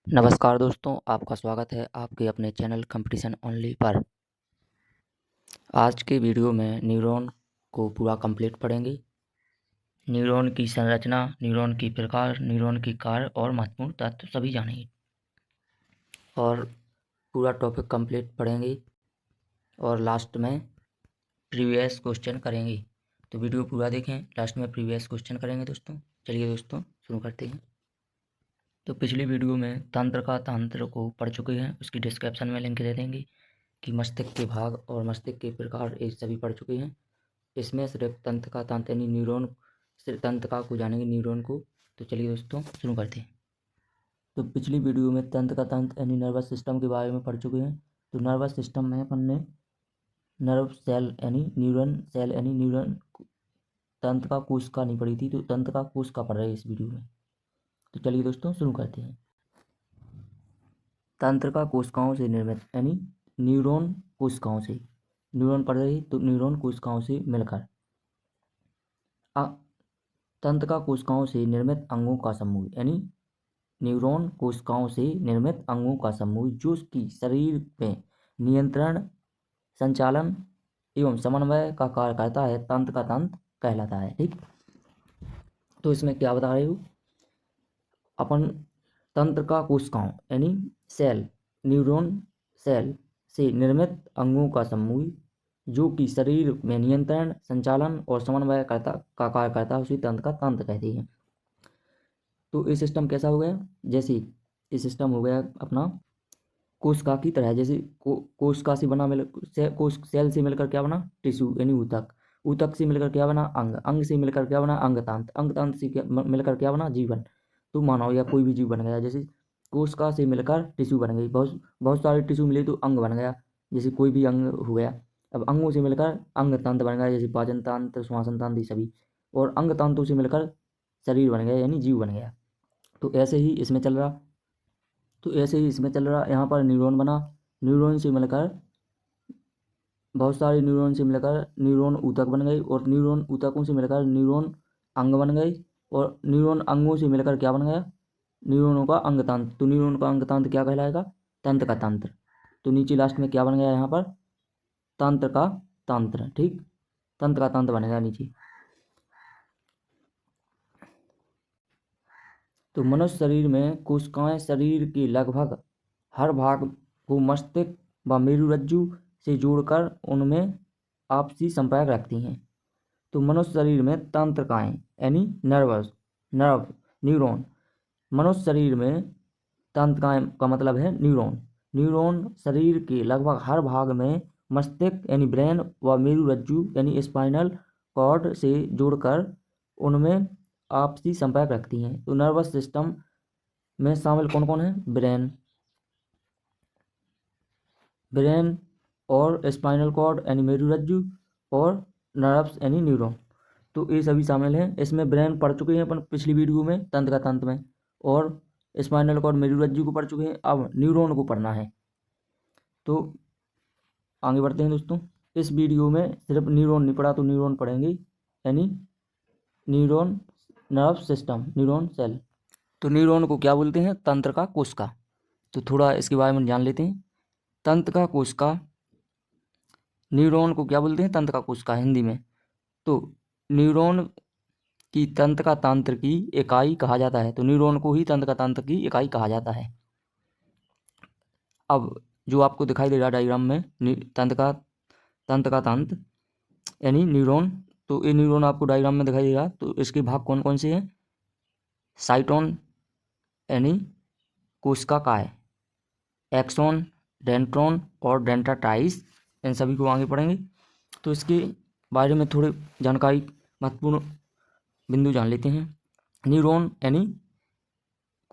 नमस्कार दोस्तों, आपका स्वागत है आपके अपने चैनल कंपटीशन ओनली पर। आज के वीडियो में न्यूरॉन को पूरा कंप्लीट पढ़ेंगे। न्यूरॉन की संरचना, न्यूरॉन की प्रकार, न्यूरॉन की कार्य और महत्वपूर्ण तथ्य सभी जानेंगे और पूरा टॉपिक कंप्लीट पढ़ेंगे और लास्ट में प्रीवियस क्वेश्चन करेंगे। तो वीडियो पूरा देखें, लास्ट में प्रीवियस क्वेश्चन करेंगे दोस्तों। चलिए दोस्तों शुरू करते हैं। तो पिछली वीडियो में तंत्र को पढ़ चुके हैं, उसकी डिस्क्रिप्शन में लिंक दे देंगे कि मस्तिष्क के भाग और मस्तिष्क के प्रकार ये सभी पढ़ चुके हैं। इसमें सिर्फ तंत्रिका यानी न्यूरॉन, सिर्फ तंत्रिका को जानेंगे, न्यूरॉन को। तो चलिए दोस्तों शुरू करते हैं। तो पिछली वीडियो में तंत्र यानी नर्वस सिस्टम के बारे में पढ़ चुके हैं। तो नर्वस सिस्टम में अपन ने नर्व सेल यानी न्यूरॉन सेल यानी न्यूरॉन तंत्रिका कोशिका नहीं पढ़ी थी, तो तंत्रिका कोशिका पढ़ रहे हैं इस वीडियो में। तो चलिए दोस्तों शुरू करते हैं। तंत्रिका कोशिकाओं से निर्मित यानी न्यूरॉन कोशिकाओं से, न्यूरॉन पढ़ रही तो न्यूरॉन कोशिकाओं से मिलकर तंत्रिका कोशिकाओं से निर्मित अंगों का समूह यानी न्यूरॉन कोशिकाओं से निर्मित अंगों का समूह जो कि शरीर में नियंत्रण, संचालन एवं समन्वय का कार्य करता है, तंत्रिका तंत्र कहलाता है। ठीक, तो इसमें क्या बता रहे हो अपन, तंत्रिका कोशिकाओं यानी सेल, न्यूरॉन सेल से निर्मित अंगों का समूह जो कि शरीर में नियंत्रण, संचालन और समन्वय करता का कार्य करता है, उसी तंत्र का तंत्र कहते हैं। तो ये सिस्टम कैसा हो गया, जैसे ये सिस्टम हो गया अपना कोशिका की तरह। जैसे कोशिका से बना सेल से मिलकर क्या बना, टिश्यू यानी ऊतक, ऊतक से मिलकर क्या बना, अंग, अंग से मिलकर क्या बना, अंगतंत्र, अंगतंत्र से मिलकर क्या बना, जीवन। तो मानव या कोई भी जीव बन गया। जैसे कोशिका से मिलकर टिश्यू बन गई, बहुत बहुत सारे टिश्यू मिले तो अंग बन गया, जैसे कोई भी अंग हो गया। अब अंगों से मिलकर अंग तंत्र बन गया, जैसे पाचन तंत्र, श्वसन तंत्र, सभी। और अंग तंत्रों से मिलकर शरीर बन गया यानी जीव बन गया। तो ऐसे ही इसमें चल रहा, यहाँ पर न्यूरॉन बना, न्यूरॉन से मिलकर बहुत सारे न्यूरॉन से मिलकर न्यूरॉन ऊतक बन गई, और न्यूरॉन ऊतकों से मिलकर न्यूरॉन अंग बन गई, और न्यूरॉन अंगों से मिलकर क्या बन गया, न्यूरॉनों का अंग तंत्र। तो न्यूरॉन का अंग तंत्र क्या कहलाएगा, तंत्र का तंत्र। तो नीचे लास्ट में क्या बन गया यहाँ पर, तंत्र का तंत्र। ठीक, तंत्र का तंत्र बनेगा नीचे। तो मनुष्य शरीर में कोशिकाएं शरीर के लगभग हर भाग को मस्तिष्क व मेरुरज्जु से जोड़कर उनमें आपसी संपर्क रखती हैं। तो मनुष्य शरीर में तंत्रिकाएं यानी न्यूरॉन, मनुष्य शरीर में तंत्रिकाएं का मतलब है न्यूरॉन। न्यूरॉन शरीर के लगभग हर भाग में मस्तिष्क यानी ब्रेन व मेरुरज्जु यानी स्पाइनल कॉर्ड से जोड़कर उनमें आपसी संपर्क रखती हैं। तो नर्वस सिस्टम में शामिल कौन कौन है, ब्रेन और स्पाइनल कॉर्ड यानी मेरुरज्जु और नर्व्स यानी न्यूरॉन। तो ये सभी शामिल हैं। इसमें ब्रेन पढ़ चुके हैं अपन पिछली वीडियो में तंत्र का तंत्र में, और स्पाइनल कॉर्ड मेरुरज्जु को पढ़ चुके हैं। अब न्यूरॉन को पढ़ना है। तो आगे बढ़ते हैं दोस्तों। इस वीडियो में सिर्फ न्यूरॉन नहीं पढ़ा, तो न्यूरॉन पढ़ेंगे यानी neuron nerve system, neuron cell. तो न्यूरॉन को क्या बोलते हैं, तंत्र का कोशिका। तो थोड़ा इसके बारे में जान लेते हैं। तंत्र का कोशिका, न्यूरॉन को क्या बोलते हैं, तंत्र का कोशिका हिंदी में। तो न्यूरॉन की तंत्र का तंत्र की इकाई कहा जाता है। तो न्यूरॉन को ही तंत्र का तंत्र की इकाई कहा जाता है। अब जो आपको दिखाई दे रहा डायग्राम में तंत्र का तंत्र यानी न्यूरॉन, तो ये न्यूरॉन आपको डायग्राम में दिखाई दे रहा। तो इसके भाग कौन कौन से हैं, साइटोन यानी कोशिका काय, एक्सोन, डेंड्रोन और डेंड्राइट्स, इन सभी को आगे पढ़ेंगे। तो इसके बारे में थोड़ी जानकारी, महत्वपूर्ण बिंदु जान लेते हैं। न्यूरॉन यानी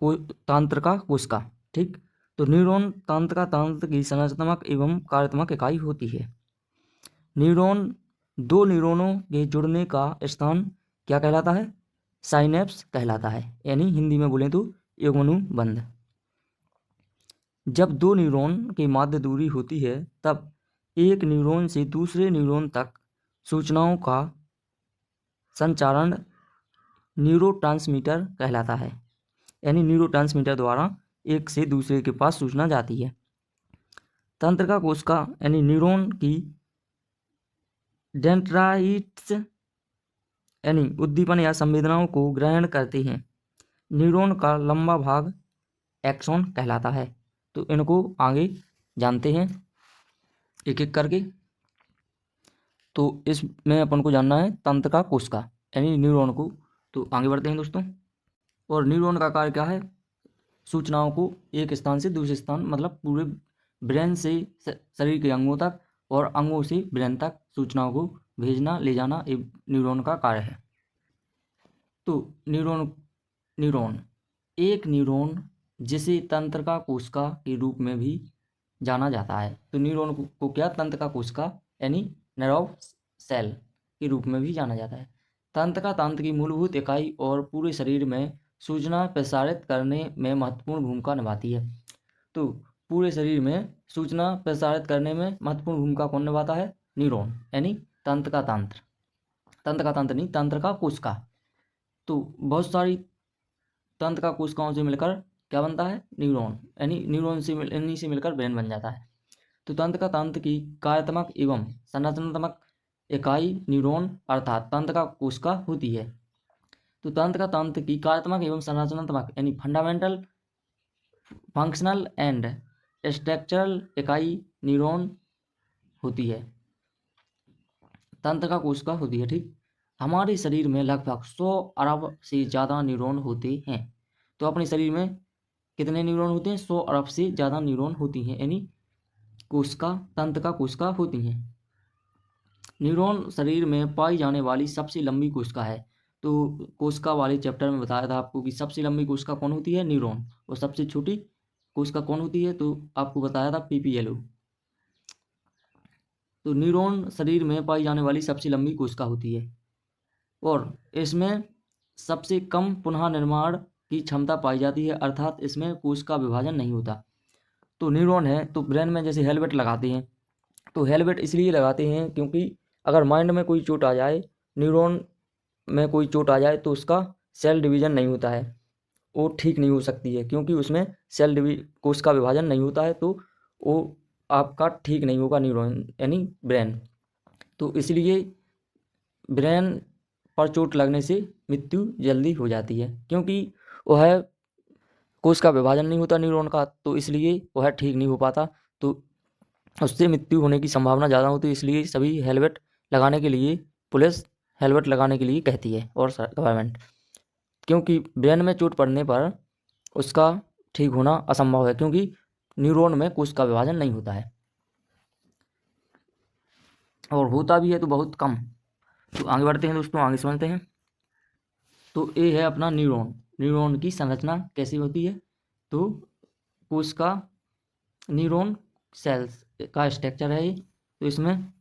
तंत्र का कोशिका। ठीक, तो न्यूरॉन तंत्र का तंत्र की संरचनात्मक एवं कार्यात्मक इकाई होती है। न्यूरॉन, दो न्यूरॉनों के जुड़ने का स्थान क्या कहलाता है, साइनेप्स कहलाता है, यानी हिंदी में बोलें तो युग्मनुबंध। जब दो न्यूरॉन के मध्य दूरी होती है तब एक न्यूरॉन से दूसरे न्यूरॉन तक सूचनाओं का संचारण न्यूरोट्रांसमीटर कहलाता है, यानी न्यूरोट्रांसमीटर द्वारा एक से दूसरे के पास सूचना जाती है। तंत्रिका कोशिका यानी न्यूरॉन की डेंड्राइट्स यानी उद्दीपन या संवेदनाओं को ग्रहण करते हैं। न्यूरॉन का लंबा भाग एक्सॉन कहलाता है। तो इनको आगे जानते हैं एक एक करके। तो इसमें अपन को जानना है तंत्रिका कोशिका यानी न्यूरॉन को। तो आगे बढ़ते हैं दोस्तों। और न्यूरॉन का कार्य क्या है? सूचनाओं को एक स्थान से दूसरे स्थान मतलब पूरे ब्रेन से शरीर के अंगों तक और अंगों से ब्रेन तक सूचनाओं को भेजना ले जाना एक न्यूरॉन का कार्य है। तो न्यूरॉन एक न्यूरॉन जिसे तंत्रिका कोशिका के रूप में भी जाना जाता है। तो न्यूरॉन को क्या तंत्रिका कोशिका यानी नर्व सेल के रूप में भी जाना जाता है। तंत्रिका तंत्र की मूलभूत इकाई और पूरे शरीर में सूचना प्रसारित करने में महत्वपूर्ण भूमिका निभाती है। तो पूरे शरीर में सूचना प्रसारित करने में महत्वपूर्ण भूमिका कौन निभाता है? न्यूरॉन यानी तंत्रिका तंत्र नहीं, तंत्रिका कोशिका। तो बहुत सारी तंत्रिका कोशिकाओं से मिलकर क्या बनता है? न्यूरॉन यानी इन्हीं से मिलकर ब्रेन बन जाता है। तो तंत्रिका तंत्र की कार्यात्मक एवं संरचनात्मक इकाई न्यूरॉन अर्थात तंत्रिका कोशिका होती है। तो तंत्रिका तंत्र की कार्यात्मक एवं संरचनात्मक यानी फंडामेंटल, फंक्शनल एंड स्ट्रक्चरल इकाई न्यूरॉन होती है, तंत्रिका कोशिका होती है। ठीक, हमारे शरीर में लगभग 100 अरब से ज़्यादा न्यूरॉन होते हैं। तो अपने शरीर में कितने न्यूरॉन होते हैं? 100 अरब से ज़्यादा न्यूरॉन होती हैं यानी कोशिका, तंत्रिका कोशिका होती हैं। न्यूरॉन शरीर में पाई जाने वाली सबसे लंबी कोशिका है। तो कोशिका वाले चैप्टर में बताया था आपको कि सबसे लंबी कोशिका कौन होती है? न्यूरॉन। और सबसे छोटी कोशिका कौन होती है? तो आपको बताया था पीपीएलओ। तो न्यूरॉन शरीर में पाई जाने वाली सबसे लंबी कोशिका होती है और इसमें सबसे कम पुनः निर्माण की क्षमता पाई जाती है, अर्थात इसमें कोशिका विभाजन नहीं होता। तो न्यूरॉन है तो ब्रेन में जैसे हेलमेट लगाते हैं, तो हेलमेट इसलिए लगाते हैं क्योंकि अगर माइंड में कोई चोट आ जाए, न्यूरॉन में कोई चोट आ जाए तो उसका सेल डिवीज़न नहीं होता है, वो ठीक नहीं हो सकती है क्योंकि उसमें कोशिका विभाजन नहीं होता है। तो वो आपका ठीक नहीं होगा न्यूरॉन यानी ब्रेन। तो इसलिए ब्रेन पर चोट लगने से मृत्यु जल्दी हो जाती है क्योंकि वह कोशिका विभाजन नहीं होता न्यूरॉन का, तो इसलिए वह ठीक नहीं हो पाता। तो उससे मृत्यु होने की संभावना ज़्यादा होती है। इसलिए सभी हेलमेट लगाने के लिए, पुलिस हेलमेट लगाने के लिए कहती है और गवर्नमेंट, क्योंकि ब्रेन में चोट पड़ने पर उसका ठीक होना असंभव है क्योंकि न्यूरॉन में कोशिका विभाजन नहीं होता है और होता भी है तो बहुत कम। तो आगे बढ़ते हैं दोस्तों, आगे समझते हैं। तो ये है अपना न्यूरॉन। न्यूरॉन की संरचना कैसी होती है? तो कोशिका न्यूरॉन सेल्स का स्ट्रक्चर है ये। तो इसमें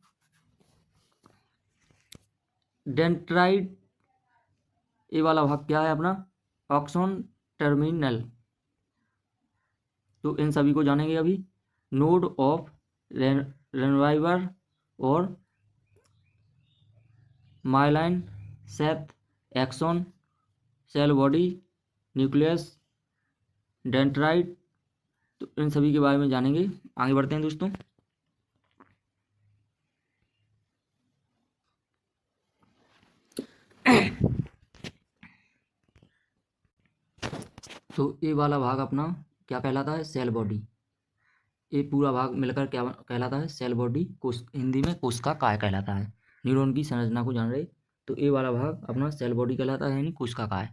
डेंड्राइट, ये वाला भाग क्या है अपना? ऑक्सोन टर्मिनल। तो इन सभी को जानेंगे अभी। नोड ऑफ रेनवाइवर और myelin, sheath, axon, cell body, nucleus, dendrite. तो इन सभी के बारे में जानेंगे। आगे बढ़ते हैं दोस्तों। तो ये वाला भाग अपना क्या कहलाता है? Cell body. ये पूरा भाग मिलकर क्या कहलाता है? Cell body. हिंदी में कोशिका काय कहलाता है। न्यूरॉन की संरचना को जान रहे तो ये वाला भाग अपना सेल बॉडी कहलाता है यानी कोशिका काय।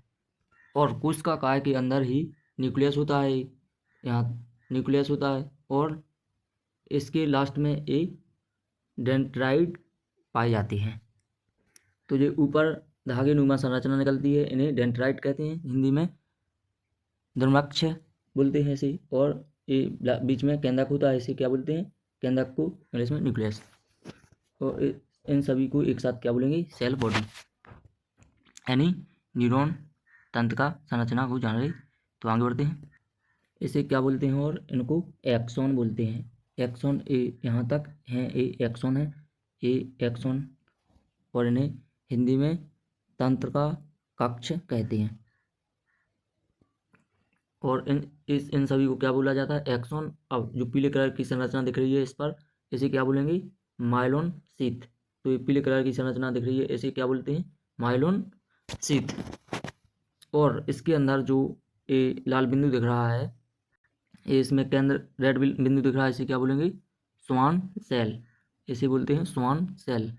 और कोशिका काय के अंदर ही न्यूक्लियस होता है, यहाँ न्यूक्लियस होता है और इसके लास्ट में एक डेंड्राइट पाई जाती है। तो जो ऊपर धागे नुमा संरचना निकलती है इन्हें डेंड्राइट कहते हैं, हिंदी में द्रमक्ष बोलते हैं इसे। और ये बीच में केंद्रक होता है, इसे क्या बोलते हैं? केंद्रक को इंग्लिश में न्यूक्लियस। और इन सभी को एक साथ क्या बोलेंगे? सेल बॉडी यानी न्यूरॉन तंत्र का संरचना को जान रहे। तो आगे बढ़ते हैं। इसे क्या बोलते हैं? और इनको एक्सॉन बोलते हैं। एक्सॉन यहाँ तक हैं, ये एक्सॉन है, ये एक्सॉन। और इन्हें हिंदी में तंत्र का कक्ष कहते हैं। और इन सभी को क्या बोला जाता है? एक्सॉन। अब जो पीले कलर की संरचना दिख रही है इस पर, इसे क्या बोलेंगे? माइलोन शीथ। तो ये पीले कलर की संरचना दिख रही है, इसे क्या बोलते हैं? माइलोन शीथ। और इसके अंदर जो ये लाल बिंदु दिख रहा है, ये इसमें केंद्र रेड बिंदु दिख रहा है, इसे क्या बोलेंगे? Schwann cell. इसे बोलते हैं स्वान सेल।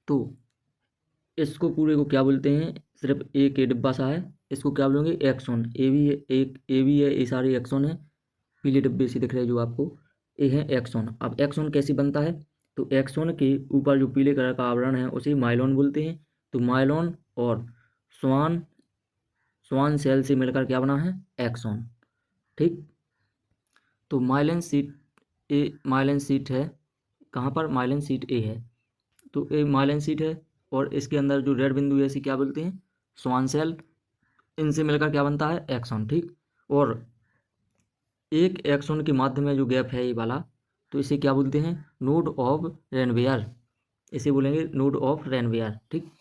तो इसको पूरे को क्या बोलते हैं? सिर्फ एक ये डिब्बा सा है, इसको क्या बोलेंगे? एक्सॉन। ए भी है, एक ए भी है, ये सारे एक्सॉन है। पीले डिब्बे से दिख रहे हैं जो आपको, ये है एक्सॉन। अब एक्सॉन कैसे बनता है? तो एक्सॉन के ऊपर जो पीले कलर का आवरण है उसे माइलॉन बोलते हैं। तो माइलॉन और स्वान स्वान सेल से मिलकर क्या बना है? एक्सॉन। ठीक। तो माइलिन शीट ए, माइलिन शीट है कहाँ पर? माइलिन शीट ए है। तो ए माइलिन शीट है, और इसके अंदर जो रेड बिंदु है इसे क्या बोलते हैं? Schwann cell. इनसे मिलकर क्या बनता है? एक्सॉन। ठीक। और एक एक्सॉन के माध्य में जो गैप है ये वाला, तो इसे क्या बोलते हैं? Node of Ranvier. इसे बोलेंगे नोड ऑफ रेनवियर। ठीक।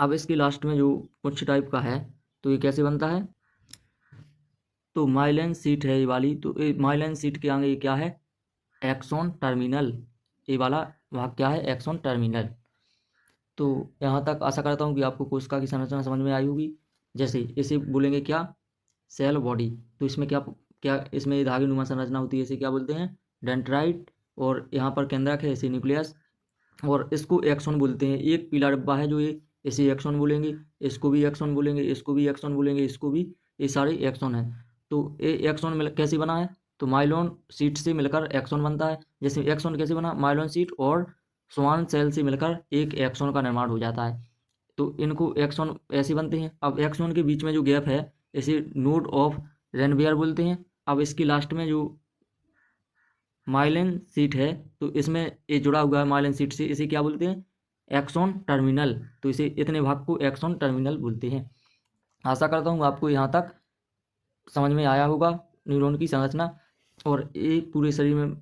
अब इसके लास्ट में जो कुछ टाइप का है, तो ये कैसे बनता है? तो माइलिन शीट है ये वाली, तो ये माइलिन शीट के आगे ये क्या है? Axon terminal. ये वाला भाग क्या है? Axon terminal. तो यहाँ तक आशा करता हूँ कि आपको कोशिका की संरचना समझ में आई होगी। जैसे इसे बोलेंगे क्या? Cell body. तो इसमें क्या क्या इसमें धागे नुमा संरचना होती है, इसे क्या बोलते हैं? डेंड्राइट। और यहाँ पर केंद्रक है, इसे न्यूक्लियस। और इसको एक्सॉन बोलते हैं। एक पीला डिब्बा है जो ये, इसे एक्सॉन बोलेंगे, इसको भी एक्सॉन बोलेंगे, इसको भी एक्सॉन बोलेंगे, इसको भी। ये सारे एक्सॉन है। तो ये एक्सॉन मिल कैसे बना है? तो माइलॉन शीट से मिलकर एक्सॉन बनता है। जैसे एक्सॉन कैसे बना? माइलॉन शीट और स्वान सेल से मिलकर एक एक्सॉन का निर्माण हो जाता है। तो इनको एक्सॉन ऐसे बनते हैं। अब एक्सॉन के बीच में जो गैप है इसे नोड ऑफ रेनवियर बोलते हैं। अब इसकी लास्ट में जो माइलिन शीट है, तो इसमें ये जुड़ा हुआ है माइलिन शीट से, इसे क्या बोलते हैं? Axon terminal. तो इसे इतने भाग को एक्सॉन टर्मिनल बोलते हैं। आशा करता हूँ आपको यहाँ तक समझ में आया होगा न्यूरॉन की संरचना और ये पूरे शरीर में।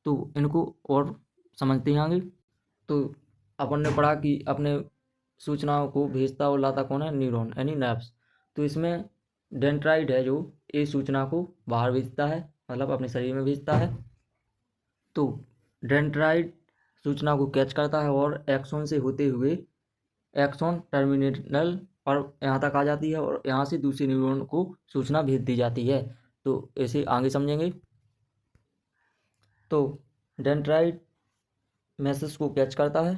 तो इनको और समझते हैं आगे। तो अपन ने पढ़ा कि अपने सूचनाओं को भेजता और लाता कौन है? न्यूरॉन यानी नर्व्स। तो इसमें डेंड्राइट है जो ये सूचना को बाहर भेजता है, मतलब अपने शरीर में भेजता है। तो डेंड्राइट सूचना को कैच करता है और एक्सॉन से होते हुए एक्सॉन टर्मिनल पर यहाँ तक आ जाती है, और यहाँ से दूसरे न्यूरॉन को सूचना भेज दी जाती है। तो इसे आगे समझेंगे। तो डेंड्राइट मैसेज को कैच करता है,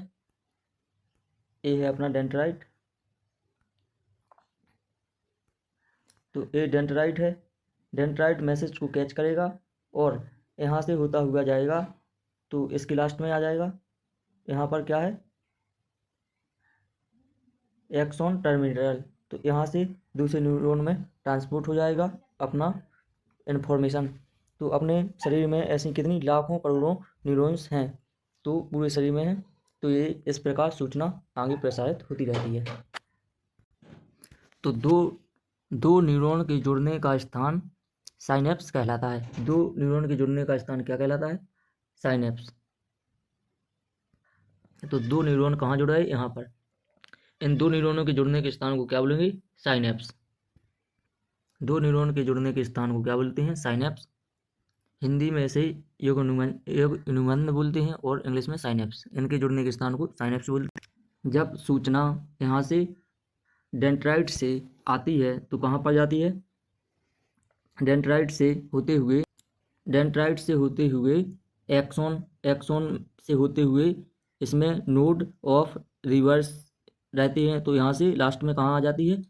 ये है अपना डेंड्राइट। तो ये डेंड्राइट है, डेंड्राइट मैसेज को कैच करेगा और यहाँ से होता हुआ जाएगा, तो इसके लास्ट में आ जाएगा। यहाँ पर क्या है? Axon terminal. तो यहाँ से दूसरे न्यूरॉन में ट्रांसपोर्ट हो जाएगा अपना इन्फॉर्मेशन। तो अपने शरीर में ऐसी कितनी लाखों करोड़ों न्यूरॉन्स हैं, तो पूरे शरीर में हैं। तो ये इस प्रकार सूचना आगे प्रसारित होती रहती है। तो दो न्यूरॉन के जुड़ने का स्थान साइनेप्स कहलाता है। दो न्यूरॉन के जुड़ने का स्थान क्या कहलाता है? साइनेप्स। तो दो न्यूरॉन कहाँ जुड़ा है? यहाँ पर। इन दो न्यूरॉनों के जुड़ने के स्थान को क्या बोलेंगे? साइनेप्स। दो न्यूरॉन के जुड़ने के स्थान को क्या बोलते हैं? साइनेप्स। हिंदी में इसे युग्मन बोलते हैं और इंग्लिश में साइनेप्स। इनके जुड़ने के स्थान को साइनेप्स बोलते हैं। जब सूचना यहाँ से डेंड्राइट से आती है तो कहाँ पर जाती है? डेंड्राइट से होते हुए एक्सॉन से होते हुए इसमें नोड ऑफ रिवर्स रहते हैं। तो यहाँ से लास्ट में कहाँ आ जाती है?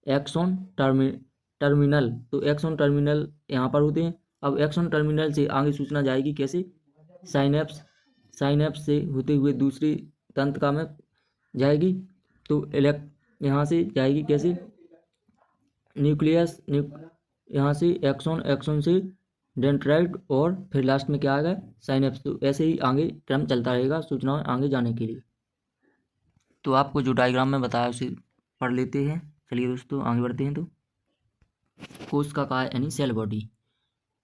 Axon terminal. तो एक्सॉन टर्मिनल यहाँ पर होते हैं। अब एक्सॉन टर्मिनल से आगे सूचना जाएगी कैसे? साइनेप्स से होते हुए दूसरी तंत्रिका में जाएगी। तो यहाँ से जाएगी कैसे? न्यूक्लियस। यहाँ से एक्सॉन से डेंड्राइट, और फिर लास्ट में क्या आएगा? साइनेप्स। तो ऐसे ही आगे क्रम चलता रहेगा सूचनाएं आगे जाने के लिए। तो आपको जो डायग्राम में बताया उसे पढ़ लेते हैं। चलिए दोस्तों आगे बढ़ते हैं। तो कोशिका काय यानी सेल बॉडी।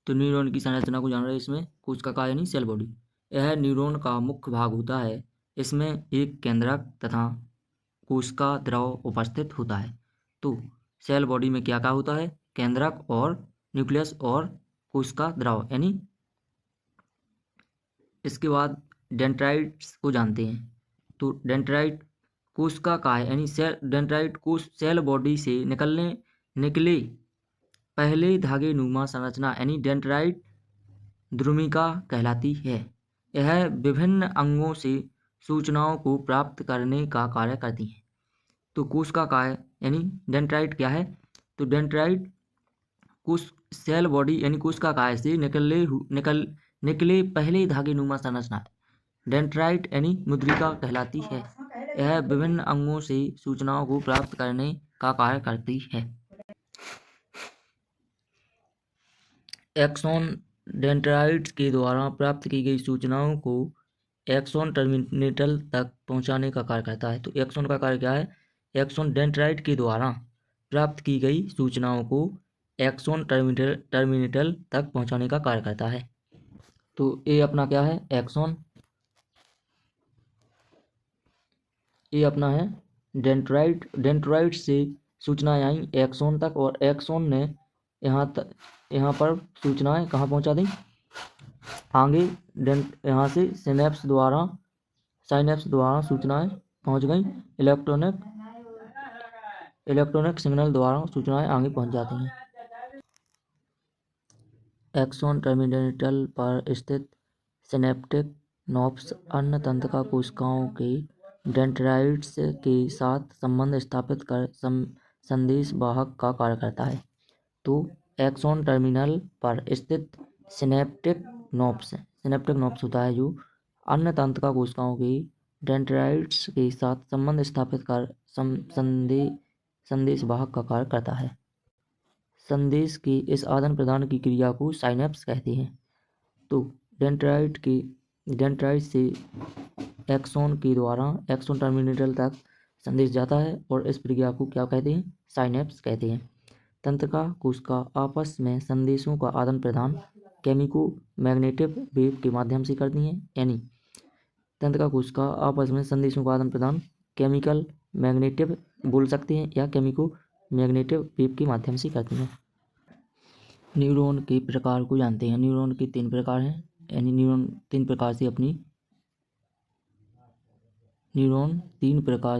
तो न्यूरॉन की संरचना को जान रहे हैं। इसमें कोशिका काय यानी सेल बॉडी, यह न्यूरॉन का मुख्य भाग होता है। इसमें एक केंद्रक तथा कोशिका द्रव उपस्थित होता है। तो सेल बॉडी में क्या क्या होता है? केंद्रक और न्यूक्लियस और कोशिका द्रव। यानी इसके बाद डेंड्राइट्स को जानते हैं। तो डेंड्राइट कोशिका का है, यानी सेल डेंड्राइट कोश सेल बॉडी से निकले पहले धागे नुमा संरचना यानी डेंड्राइट द्रुमिका कहलाती है। यह विभिन्न अंगों से सूचनाओं को प्राप्त करने का कार्य करती है। तो कोशिका का है, यानी डेंड्राइट क्या है, तो डेंड्राइट कोश सेल बॉडी यानी कोशिका काय से निकले पहले धागे नुमा संरचना डेंड्राइट यानी मुद्रिका कहलाती है। यह विभिन्न अंगों से सूचनाओं को प्राप्त करने का कार्य करती है। एक्सॉन डेंड्राइट्स के द्वारा प्राप्त की गई सूचनाओं को एक्सॉन टर्मिनल तक पहुंचाने का कार्य करता है। तो एक्सॉन का कार्य क्या है, एक्सॉन डेंड्राइट के द्वारा प्राप्त की गई सूचनाओं को एक्सॉन टर्मिनल तक पहुंचाने का कार्य करता है। तो ये अपना क्या है, एक्सॉन, ये अपना है डेंड्राइट से सूचनाएं आई एक्सॉन तक और एक्सॉन ने यहाँ पर सूचनाएं कहाँ पहुंचा दी, आगे यहाँ से साइनेप्स द्वारा सूचनाएं पहुंच गई, इलेक्ट्रॉनिक सिग्नल द्वारा सूचनाएं आगे पहुंच जाती हैं। एक्सॉन टर्मिनल पर स्थित सिनेप्टिक नोड्स अन्य तंत्रिका कोशिकाओं के डेंड्राइट्स के साथ संबंध स्थापित कर संदेश वाहक का कार्य करता है। तो एक्सॉन टर्मिनल पर स्थित सिनेप्टिक नोड्स होता है जो अन्य तंत्रिका कोशिकाओं के डेंड्राइट्स के साथ संबंध स्थापित कर संदेश वाहक का कार्य करता है। संदेश के इस आदान प्रदान की क्रिया को साइनेप्स कहते हैं। तो डेंड्राइट से एक्सॉन के द्वारा एक्सॉन टर्मिनल तक संदेश जाता है और इस प्रक्रिया को क्या कहते हैं, साइनेप्स कहते हैं। तंत्रिका कोशिका आपस में संदेशों का आदान प्रदान केमिको मैग्नेटिक वेव के माध्यम से करती हैं। यानी तंत्रिका कोशिका आपस में संदेशों का आदान प्रदान केमिकल मैग्नेटिक बोल सकते हैं या केमिको मैग्नेटिक वेव के माध्यम से करती हैं। न्यूरॉन के प्रकार को जानते हैं। न्यूरॉन के 3 प्रकार हैं, यानी न्यूरॉन 3 प्रकार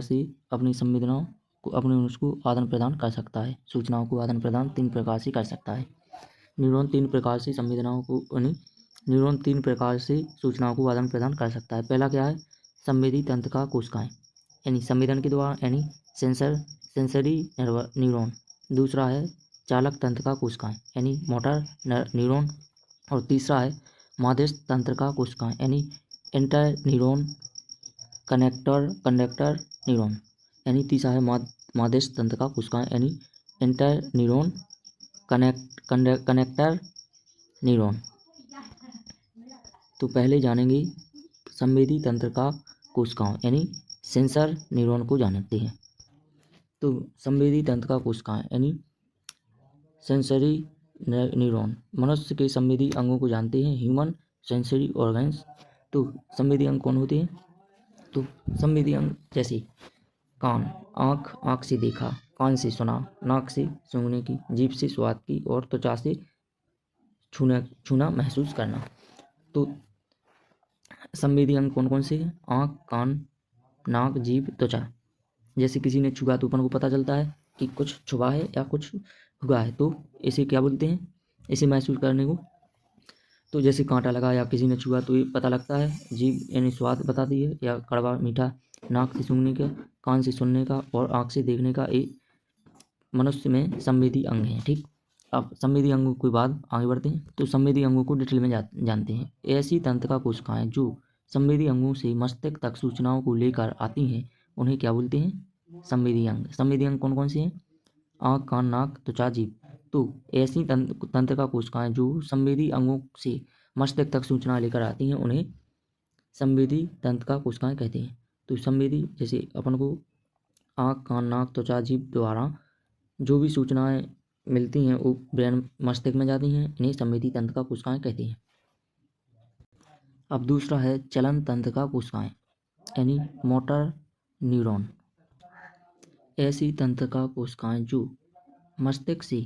से अपनी संवेदनाओं को उसको आदान प्रदान कर सकता है, सूचनाओं को आदान प्रदान 3 प्रकार से कर सकता है। न्यूरॉन 3 प्रकार से सूचनाओं को आदान प्रदान कर सकता है। पहला क्या है, संवेदी तंत्रिका कोशिकाएं यानी संवेदन के द्वारा यानी सेंसरी न्यूरॉन। दूसरा है चालक तंत्रिका कोशिकाएं यानी मोटर न्यूरॉन। और तीसरा है माध्यस्थ तंत्रिका कोशिकाएं यानी इंटर न्यूरॉन कंडक्टर न्यूरॉन। यानी तीसरा है माध्यस्थ तंत्रिका कोशिकाएं यानी इंटर न्यूरॉन कनेक्टर न्यूरॉन। तो पहले जानेंगे संवेदी तंत्रिका कोशिकाओं यानी सेंसर न्यूरॉन को जानते हैं। तो संवेदी तंत्रिका कोशिकाएं यानी सेंसरी न्यूरॉन मनुष्य के संवेदी अंगों को जानते हैं, ह्यूमन सेंसरी ऑर्गन्स। तो संवेदी अंग कौन होते हैं, तो संवेदी अंग जैसे कान, आँख से देखा, कान से सुना, नाक से सूंघने की, जीभ से स्वाद की और त्वचा से छूना महसूस करना। तो संवेदी अंग कौन कौन से हैं, आँख, कान, नाक, जीभ, त्वचा। जैसे किसी ने छुआ तो अपन को पता चलता है कि कुछ छुआ है या कुछ हुआ है, तो इसे क्या बोलते हैं, इसे महसूस करने को। तो जैसे कांटा लगा या किसी ने छुआ तो ये पता लगता है, जीभ यानी स्वाद बताती है या कड़वा मीठा, नाक से सूंघने का, कान से सुनने का और आँख से देखने का, ये मनुष्य में संवेदी अंग हैं। ठीक, अब संवेदी अंगों के बाद आगे बढ़ते हैं। तो संवेदी अंगों को डिटेल में जानते हैं। ऐसी तंत्रिका कोशिकाएं जो संवेदी अंगों से मस्तिष्क तक सूचनाओं को लेकर आती हैं उन्हें क्या बोलते हैं, संवेदी अंग। संवेदी अंग कौन कौन से हैं, आँख, कान, नाक, त्वचा, जीभ। तो ऐसी तंत्रिका कोशिकाएं जो संवेदी अंगों से मस्तिष्क तक सूचना लेकर आती हैं उन्हें संवेदी तंत्रिका कोशिकाएं कहते हैं। तो संवेदी जैसे अपन को आँख, कान, नाक, त्वचा, जीभ द्वारा जो भी सूचनाएं मिलती हैं वो ब्रेन मस्तिष्क में जाती हैं, इन्हें संवेदी तंत्रिका कोशिकाएं कहते हैं। अब दूसरा है चलन तंत्रिका कोशिकाएं यानी मोटर न्यूरॉन। ऐसी तंत्रिका कोशिकाएं जो मस्तिष्क से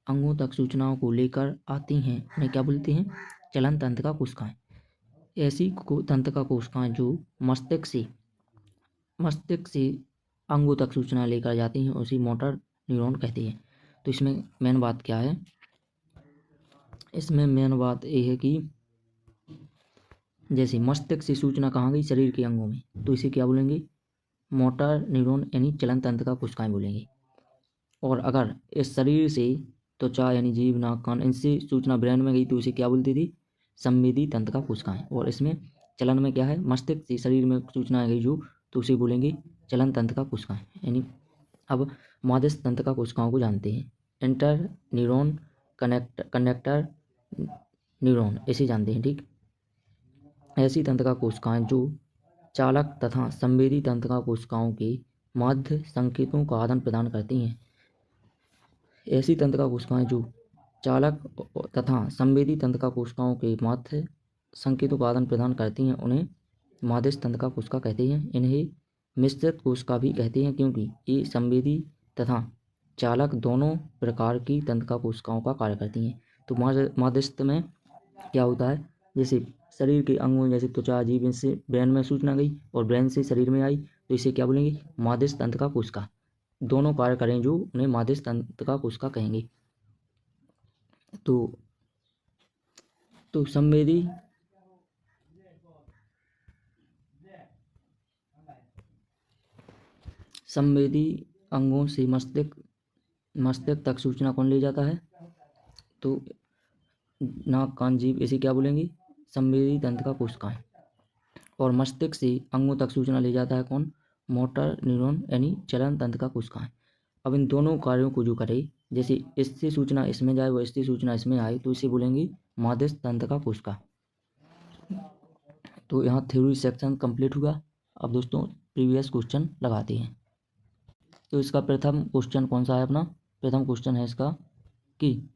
अंगों तक सूचनाओं को लेकर आती हैं उन्हें क्या बोलते हैं? चलन तंत्र का कोशिकाएं। ऐसी तंत्र का कोशिकाएं जो मस्तिष्क से अंगों तक सूचना लेकर जाती हैं उसे मोटर न्यूरॉन कहते हैं। तो इसमें मेन बात क्या है? इसमें मेन बात यह है कि जैसे मस्तिष्क से सूचना कहाँ गई? शरीर के अंगों में, तो इसे क्या बोलेंगे? मोटर न्यूरॉन यानी चलन तंत्र का कोशिकाएं बोलेंगे। और अगर इस शरीर से त्वचा यानी जीभ, नाक, कान इनसे सूचना ब्रेन में गई तो इसे क्या बोलती थी? संवेदी तंत्र का कोशिकाएं। और इसमें चलन में क्या है? मस्तिष्क से शरीर में सूचना गई जो, तो उसे बोलेंगे चलन तंत्र का कोशिकाएं। यानी अब मादस तंत्र का कोशिकाओं को जानते हैं। इंटर न्यूरॉन, कनेक्टर न्यूरॉन, इसे जानते हैं। ठीक, ऐसी तंत्र का कोशिकाएं जो चालक तथा संवेदी तंत्र का कोशिकाओं के मध्य संकेतों का आदान प्रदान करती हैं। ऐसी तंत्र का कोशिकाएं जो चालक तथा संवेदी तंत्र का कोशिकाओं के मध्य संकेतों का आदान प्रदान करती हैं उन्हें मादस तंत्र का कोशिका कहते हैं। इन्हें मिश्रित कोशिका भी कहते हैं क्योंकि ये संवेदी तथा चालक दोनों प्रकार की तंत्र का कोशिकाओं का कार्य करती हैं। तो मादस्थ में क्या होता है? जैसे शरीर के अंगों जैसे त्वचा, जीभ इनसे ब्रेन में सूचना गई और ब्रेन से शरीर में आई तो इसे क्या बोलेंगे? मादस तंत्र का कोशिका। दोनों कार्य करें जो उन्हें मादस तंत्र का कोशिका कहेंगे। तो संवेदी अंगों से मस्तिष्क तक सूचना कौन ले जाता है? तो नाक, कान, जीभ इसे क्या बोलेंगे? संवेदी तंत्र का कोशिकाएं। और मस्तिष्क से अंगों तक सूचना ले जाता है कौन? मोटर न्यूरॉन यानी चलन तंत्र का कोशिकाएं। अब इन दोनों कार्यों को जो करे, जैसे इससे सूचना इसमें जाए व इससे सूचना इसमें आए तो इसे बोलेंगे मादस तंत्र का कोशिका। तो यहाँ थ्योरी सेक्शन कंप्लीट हुआ। अब दोस्तों प्रीवियस क्वेश्चन लगाते हैं। तो इसका प्रथम क्वेश्चन कौन सा है? अपना प्रथम क्वेश्चन है इसका कि,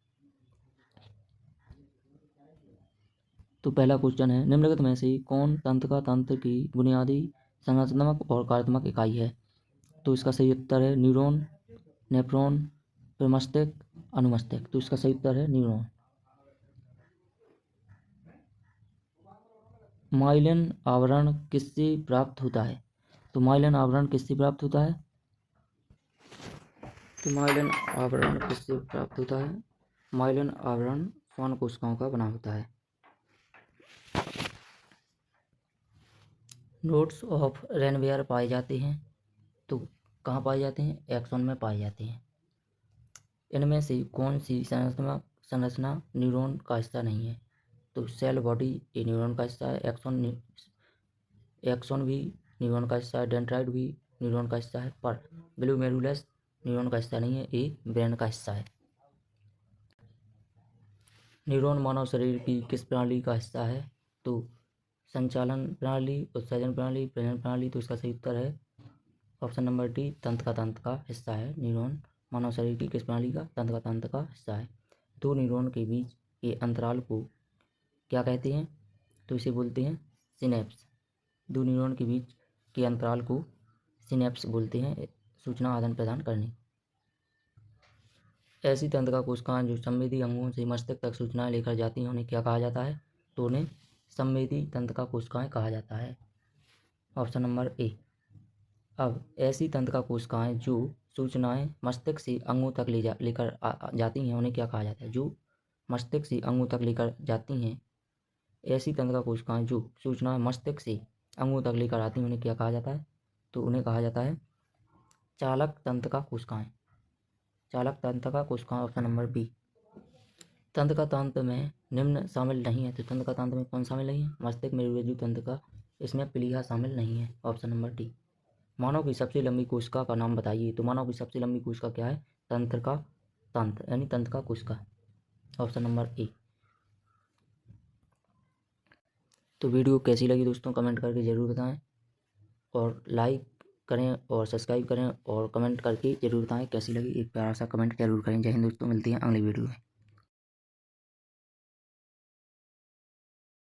तो पहला क्वेश्चन है निम्नलिखित में से कौन तंत्र की बुनियादी संरचनात्मक और कार्यात्मक इकाई है? तो इसका सही उत्तर है न्यूरॉन, नेफ्रॉन, प्रमस्तिष्क, अनुमस्तिष्क। तो इसका सही उत्तर है न्यूरॉन। माइलिन आवरण किससे प्राप्त होता है? तो माइलिन आवरण किससे प्राप्त होता है? तो माइलिन आवरण किससे प्राप्त होता है? माइलिन आवरण श्वान कोशिकाओं का बना होता है। नोड्स ऑफ रेनवेयर पाए जाते हैं, तो कहाँ पाए जाते हैं? एक्सॉन में पाए जाते हैं। इनमें से कौन सी संरचना न्यूरॉन का हिस्सा नहीं है? तो सेल बॉडी ये न्यूरॉन का हिस्सा है, एक्सॉन भी न्यूरॉन का हिस्सा है, डेंड्राइट भी न्यूरॉन का हिस्सा है, पर ग्लोमेरुलस न्यूरॉन का हिस्सा नहीं है, ये ब्रेन का हिस्सा है। न्यूरॉन मानव शरीर की किस प्रणाली का हिस्सा है? तो संचालन प्रणाली, उत्सर्जन प्रणाली, प्रजनन प्रणाली। तो इसका सही उत्तर है ऑप्शन नंबर डी, तंत्र का हिस्सा है। न्यूरॉन मानव शरीर की किस प्रणाली का? तंत्र का हिस्सा है। दो न्यूरॉन के बीच के अंतराल को क्या कहते हैं? तो इसे बोलते हैं सिनेप्स। दो न्यूरॉन के बीच के अंतराल को सिनेप्स बोलते हैं, सूचना आदान प्रदान करने। ऐसी तंत्र का कोशिकाएं जो संवेदी अंगों से मस्तिष्क तक सूचनाएं लेकर जाती हैं उन्हें क्या कहा जाता है? तो उन्हें संवेदी तंत्र का कोशिकाएं कहा जाता है। Option number A. अब ऐसी तंत्र का कोशिकाएं जो सूचनाएं मस्तिष्क से अंगों तक लेकर जाती हैं उन्हें क्या कहा जाता है? जो मस्तिष्क से अंगों तक लेकर जाती हैं, ऐसी तंत्र का कोशिकाएं जो सूचनाएं मस्तिष्क से अंगों तक लेकर आती हैं उन्हें क्या कहा जाता है? तो उन्हें कहा जाता है चालक तंत्र का कोशिकाएं। चालक तंत्र का कोशिकाएं ऑप्शन नंबर बी। तंत्र का तंत्र में निम्न शामिल नहीं है, तो तंत्र का तंत्र में कौन शामिल नहीं है? मस्तिष्क मेरुरज्जु तंत्र का, इसमें प्लीहा शामिल नहीं है, ऑप्शन नंबर डी। मानव की सबसे लंबी कोशिका का नाम बताइए, तो मानव की सबसे लंबी कोशिका क्या है? तंत्र यानी तंत्र का कोशिका, ऑप्शन नंबर ए। तो वीडियो कैसी लगी दोस्तों कमेंट करके ज़रूर बताएं, और लाइक करें और सब्सक्राइब करें और कमेंट करके ज़रूर बताएं कैसी लगी। एक प्यारा सा कमेंट जरूर करें। जय हिंद दोस्तों, मिलते हैं अगली वीडियो में।